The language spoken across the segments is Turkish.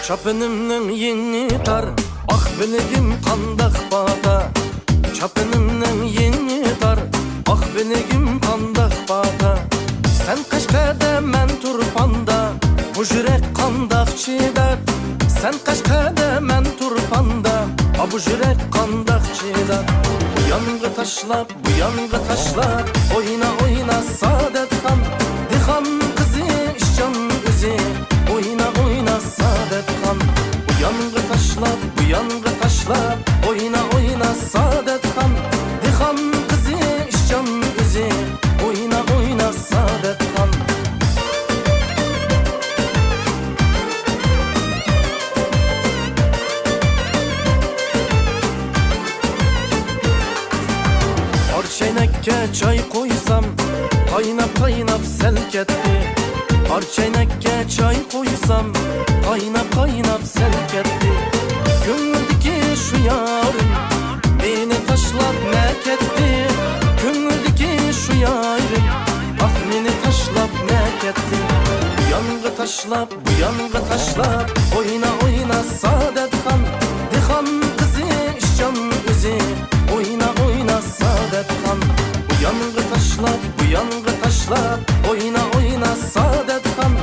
Çapınımның yeni tar, ah biligim qandaq bata. Çapınımның yeni tar, ah biligim qandaq bata. Sen Qashqada, men Turpanda, bu yürek qandaq chidar. Sen Qashqada, men Turpanda, bu yürek qandaq chidar. Bu yong'i tashlab, bu yong'i tashlab, oyna oyna Saadetxon, Dixon qizi ishchan o'zi, oyna oyna Saadetxon. Bu yong'i tashlab, bu yong'i tashlab, oyna oyna Saadetxon, Dixon qizi ishchan o'zi, oyna oyna Saadetxon. Çaynakka çay koysam, qaynab qaynab sel ketdi. Har çaynakka çay koysam, qaynab qaynab sel ketdi. Ko'ngildagi shu yarim meni tashlab ne ketdi. Ko'ngildagi shu yarim ah meni tashlab ne ketdi. Bu yong'i tashlab, bu yong'i tashlab, oyna oyna Saadetxon, Dixon qizi ishchan o'zi, oyna oyna Saadetxon. Bu yong'i tashlab, bu yong'i tashlab, oyna oyna Saadetxon,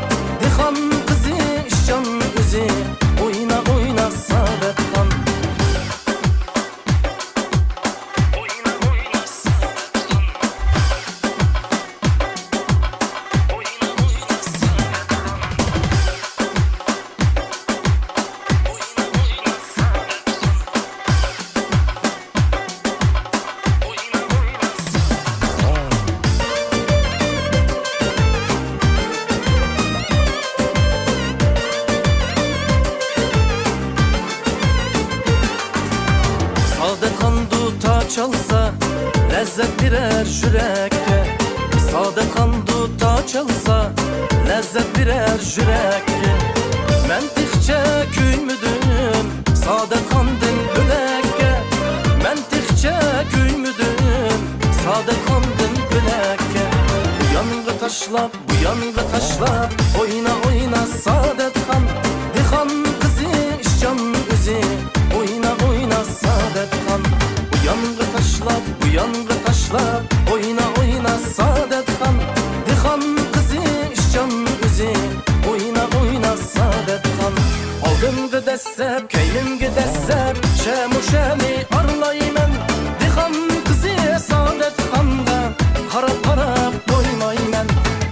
Dixon qizi ishchan o'zi, oyna oyna Saadetxon. Oyna oyna Saadetxon, oyna oyna Saadetxon, oyna oyna Saadetxon duta çalsa, lezzet birer yürekке. Saadetxon duta çalsa, lezzet birer yürekке. Men tixçe küymüdüm, Saadetxondan bölekke. Men tixçe küymüdüm, Saadetxondan bölekke. Bu yong'i tashlab, bu yong'i tashlab, oyna oyna Saadetxon, Dixon qizi ishchan o'zi, oyna oyna Saadetxon. Bu yong'i tashlab, bu yong'i tashlab, oyna oyna Saadetxon, Dixon qizi ishchan o'zi, oyna oyna Saadetxon. Oldimga dassab, keynimga dassab, shamushani arlayman. Dixon qizi Saadetxonga qarab qarab qo'ymayman.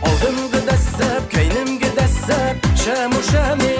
Oldimga dassab, keynimga dassab, shamushani